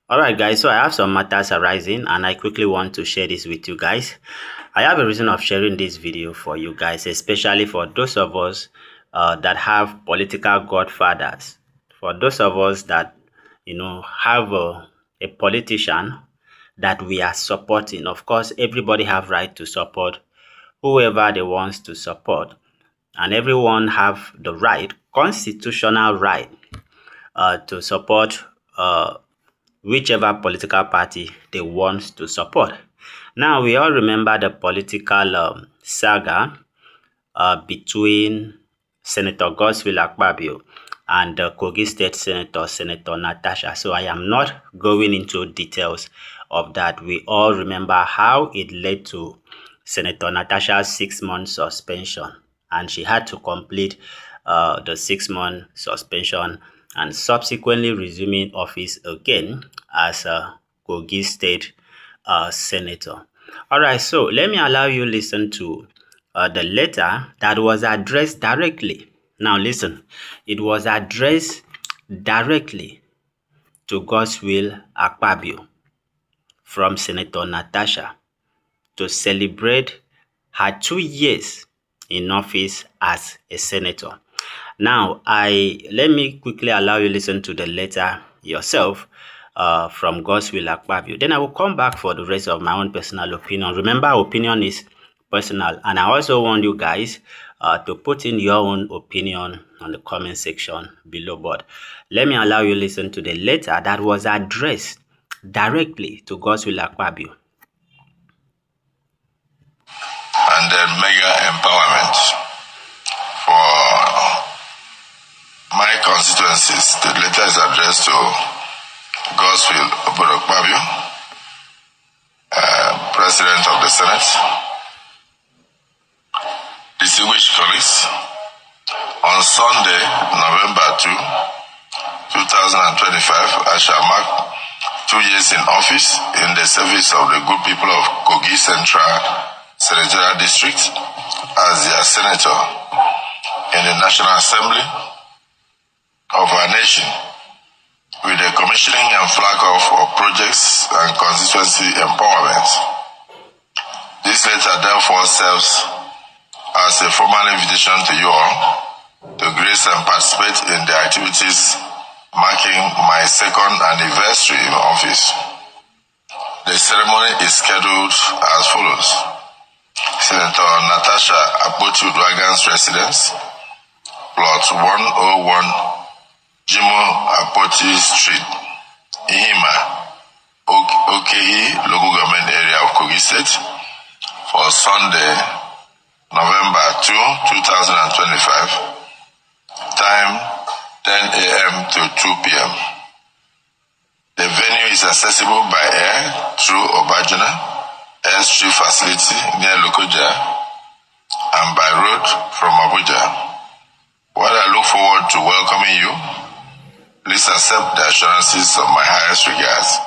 All right, guys, so I have some matters arising and I quickly want to share this with you guys. I have a reason of sharing this video for you guys, especially for those of us that have political godfathers, for those of us that, have a politician that we are supporting. Of course, everybody have right to support whoever they wants to support, and everyone have the right, constitutional right, to support whichever political party they want to support. Now, we all remember the political saga between Senator Godswill Akpabio and the Kogi State Senator, Senator Natasha. So I am not going into details of that. We all remember how it led to Senator Natasha's 6-month suspension, and she had to complete the 6-month suspension and subsequently resuming office again as a Kogi State Senator. All right, so let me allow you listen to the letter that was addressed directly. Now listen, it was addressed directly to Godswill Akpabio from Senator Natasha to celebrate her 2 years in office as a senator. Now, let me quickly allow you listen to the letter yourself from Godswill Akpabio. Then I will come back for the rest of my own personal opinion. Remember, opinion is personal, and I also want you guys to put in your own opinion on the comment section below. But let me allow you listen to the letter that was addressed directly to Godswill Akpabio. And then mega empowerment for my constituencies. The letter is addressed to Godswill Akpabio, President of the Senate. Distinguished colleagues, on Sunday, November 2, 2025, I shall mark 2 years in office in the service of the good people of Kogi Central Senatorial District as their senator in the National Assembly of our nation, with the commissioning and flag off of projects and constituency empowerment. This letter therefore serves as a formal invitation to you all to grace and participate in the activities marking my second anniversary in office. The ceremony is scheduled as follows. Senator Natasha Akpabio's residence, plot 101, Jimo Apoti Street, Ihima, Okehi, local government area of Kogi State, for Sunday, November 2, 2025, time 10 a.m. to 2 p.m. The venue is accessible by air through Obajana Airstrip facility near Lokoja and by road from Abuja. While I look forward to welcoming you, please accept the assurances of my highest regards.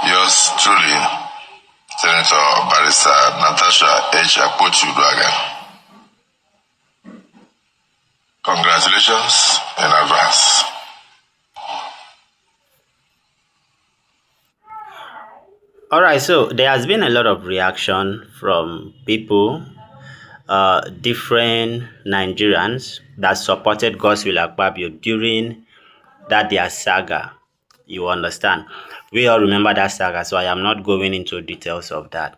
Yours truly, Senator Barrister Natasha H. Akpabio. Congratulations in advance. All right, so there has been a lot of reaction from people, different Nigerians that supported Godswill Akpabio during that their saga. You understand? We all remember that saga, so I am not going into details of that.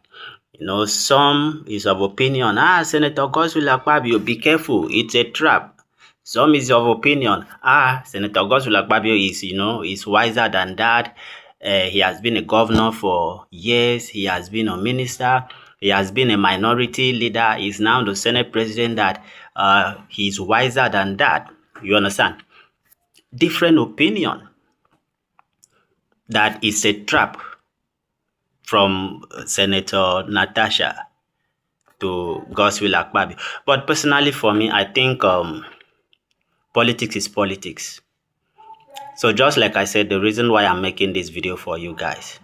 Some is of opinion, Senator Godswill Akpabio, be careful, it's a trap. Some is of opinion, Senator Godswill Akpabio is wiser than that. He has been a governor for years. He has been a minister. He has been a minority leader. He's now the Senate president, that he's wiser than that. You understand? Different opinion that is a trap from Senator Natasha to Godswill Akpabio. But personally for me, I think politics is politics. So just like I said, the reason why I'm making this video for you guys,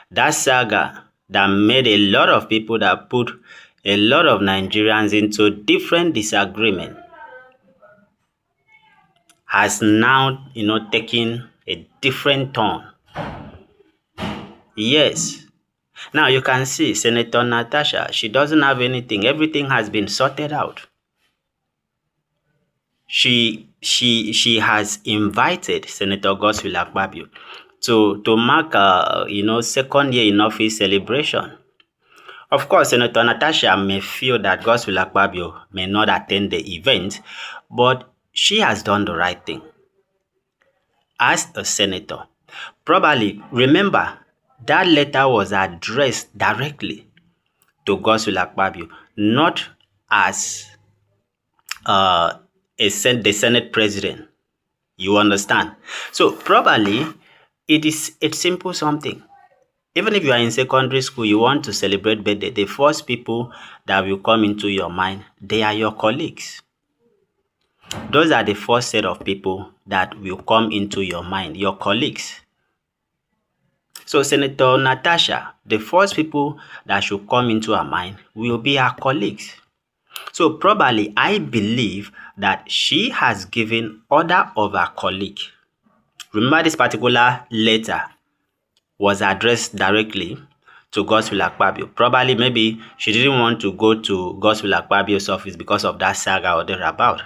that saga that made a lot of people, that put a lot of Nigerians into different disagreement, has now, taken a different turn. Yes. Now you can see Senator Natasha, she doesn't have anything. Everything has been sorted out. She has invited Senator Godswill Akpabio to mark second year in office celebration. Of course, Senator Natasha may feel that Godswill Akpabio may not attend the event, but she has done the right thing. As a senator, probably remember that letter was addressed directly to Godswill Akpabio, not as the Senate president. You understand? So probably it's simple something. Even if you are in secondary school, you want to celebrate birthday, the first people that will come into your mind, they are your colleagues. Those are the first set of people that will come into your mind, your colleagues. So Senator Natasha, the first people that should come into her mind will be her colleagues. So probably I believe that she has given order of her colleague. Remember, this particular letter was addressed directly to Godswill Akpabio. Probably maybe she didn't want to go to Godswill Akpabio's office because of that saga or thereabout.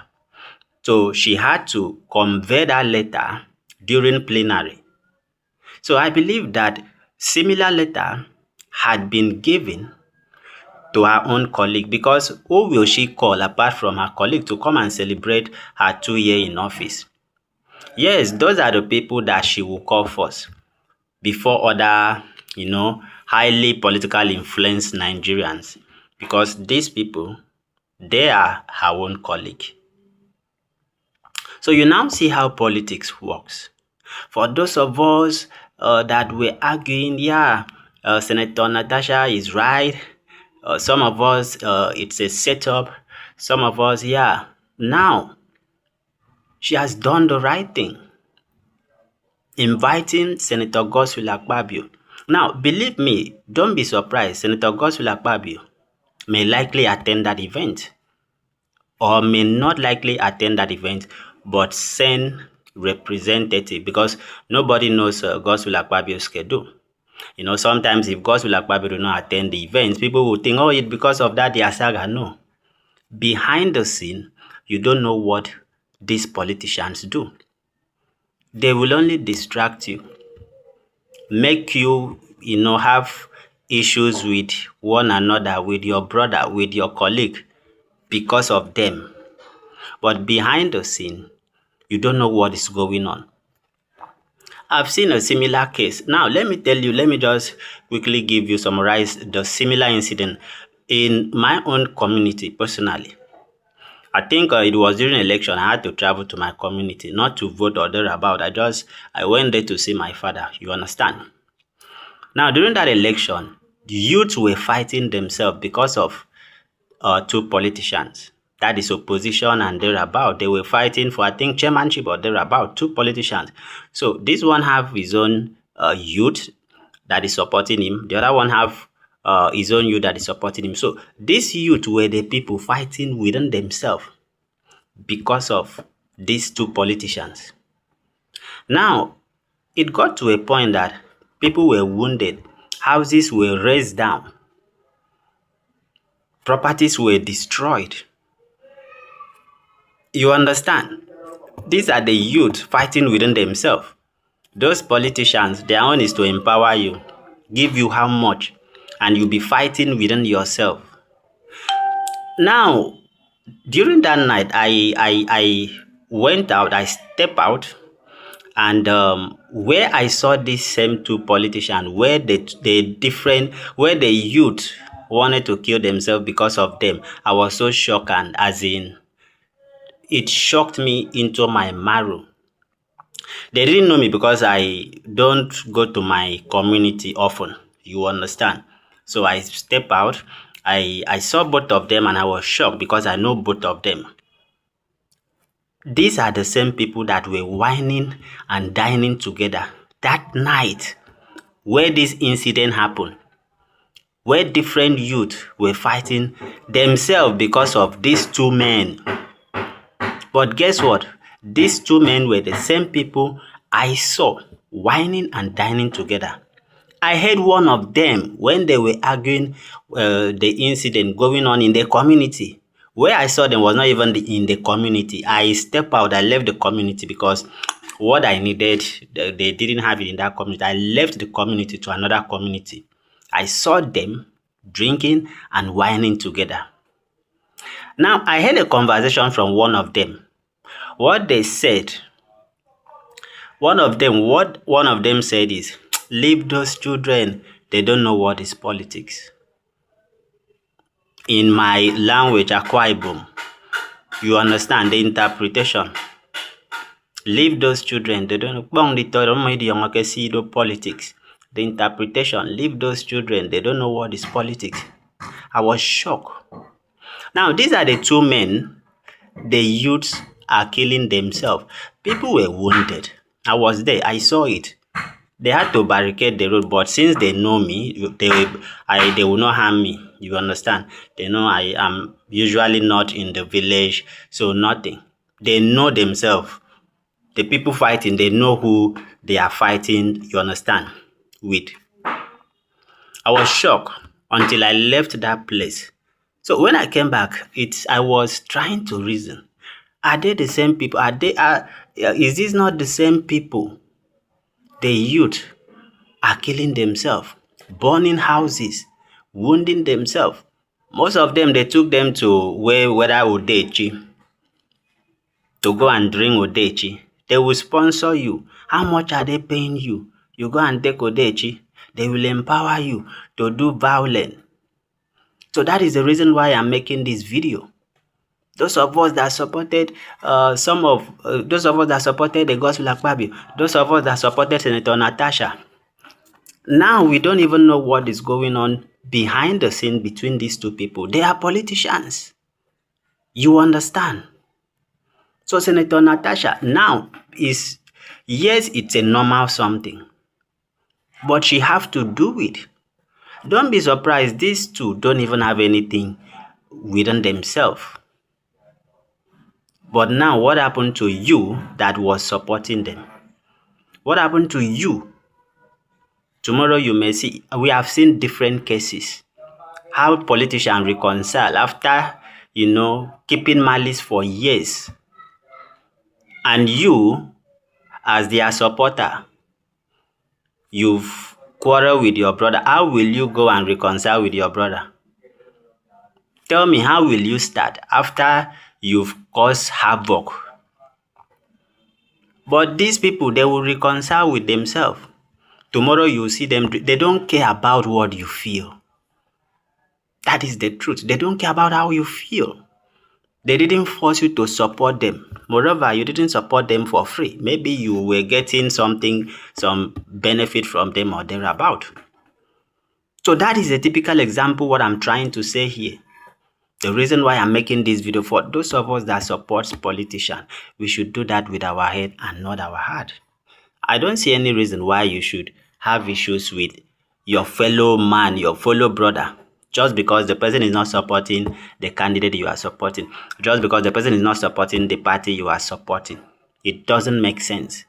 So she had to convey that letter during plenary. So I believe that similar letter had been given to her own colleague, because who will she call apart from her colleague to come and celebrate her 2 year in office? Yes, those are the people that she will call first before other, highly political influenced Nigerians, because these people, they are her own colleague. So you now see how politics works. For those of us that were arguing, Senator Natasha is right. Some of us, it's a setup. Some of us, now she has done the right thing, inviting Senator Godswill Akpabio. Now, believe me, don't be surprised. Senator Godswill Akpabio may likely attend that event, or may not likely attend that event, but send representative, because nobody knows Godswill Akpabio's schedule. Sometimes if Godswill Akpabio do not attend the event, people will think, oh, it's because of that their saga. No. Behind the scene, you don't know what these politicians do. They will only distract you, make you, have issues with one another, with your brother, with your colleague, because of them. But behind the scene, you don't know what is going on. I've seen a similar case. Now, let me just quickly summarize the similar incident in my own community personally. I think it was during election. I had to travel to my community, not to vote or thereabout. I went there to see my father. You understand? Now, during that election, the youth were fighting themselves because of two politicians. That is opposition and thereabout. They were fighting for, I think, chairmanship or thereabout, two politicians. So this one have his own youth that is supporting him. The other one have his own youth that is supporting him. So these youth were the people fighting within themselves because of these two politicians. Now, it got to a point that people were wounded. Houses were razed down. Properties were destroyed. You understand? These are the youth fighting within themselves. Those politicians, their own is to empower you, give you how much, and you'll be fighting within yourself. Now, during that night, I went out, I stepped out, and where I saw these same two politicians, where where the youth wanted to kill themselves because of them, I was so shocked, and it shocked me into my marrow. They didn't know me because I don't go to my community often. You understand? So I step out. I saw both of them and I was shocked because I know both of them. These are the same people that were whining and dining together that night where this incident happened, where different youth were fighting themselves because of these two men. But guess what? These two men were the same people I saw whining and dining together I heard one of them when they were arguing the incident going on in the community. Where I saw them was not even in the community. I stepped out, I left the community because what I needed, they didn't have it in that community. I left the community to another community. I saw them drinking and whining together. Now, I had a conversation from one of them. What they said, what one of them said is, leave those children, they don't know what is politics. In my language, Akwa Ibom, you understand the interpretation. Leave those children, they don't know politics. The interpretation, leave those children, they don't know what is politics. I was shocked. Now, these are the two men the youths are killing themselves. People were wounded. I was there. I saw it. They had to barricade the road, but since they know me, they will not harm me. You understand? They know I am usually not in the village, so nothing. They know themselves. The people fighting, they know who they are fighting, you understand, with. I was shocked until I left that place. So when I came back, I was trying to reason. Are they the same people? Is this not the same people? The youth are killing themselves, burning houses, wounding themselves. Most of them, they took them to whether Odechi, to go and drink Odechi. They will sponsor you. How much are they paying you? You go and take Odechi. They will empower you to do violence. So that is the reason why I'm making this video. Those of us that supported those of us that supported the Godswill Akpabio, those of us that supported Senator Natasha, now we don't even know what is going on behind the scene between these two people. They are politicians. You understand? So Senator Natasha now is, yes, it's a normal something, but she have to do it. Don't be surprised, these two don't even have anything within themselves. But now, what happened to you that was supporting them? What happened to you? Tomorrow you may see, we have seen different cases. How politicians reconcile after, keeping malice for years. And you, as their supporter, you've quarreled with your brother. How will you go and reconcile with your brother? Tell me, how will you start after you've caused havoc? But these people, they will reconcile with themselves. Tomorrow you see them, they don't care about what you feel. That is the truth. They don't care about how you feel. They didn't force you to support them. Moreover, you didn't support them for free. Maybe you were getting some benefit from them or thereabout. So that is a typical example what I'm trying to say here. The reason why I'm making this video, for those of us that support politicians, we should do that with our head and not our heart. I don't see any reason why you should have issues with your fellow man, your fellow brother, just because the person is not supporting the candidate you are supporting, just because the person is not supporting the party you are supporting. It doesn't make sense.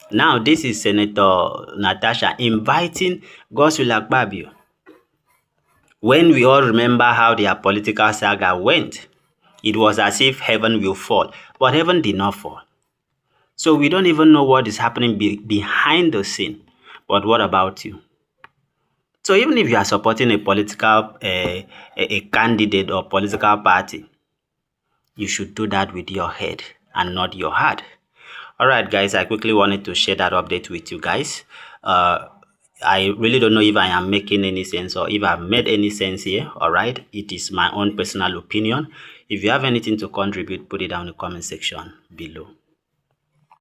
Now, this is Senator Natasha inviting Godswill Akpabio. When we all remember how their political saga went, it was as if heaven will fall, but heaven did not fall. So we don't even know what is happening behind the scene. But what about you? So even if you are supporting a political a candidate or political party, you should do that with your head and not your heart. All right, guys, I quickly wanted to share that update with you guys. I really don't know if I am making any sense or if I've made any sense here. All right, it is my own personal opinion. If you have anything to contribute, put it down in the comment section below.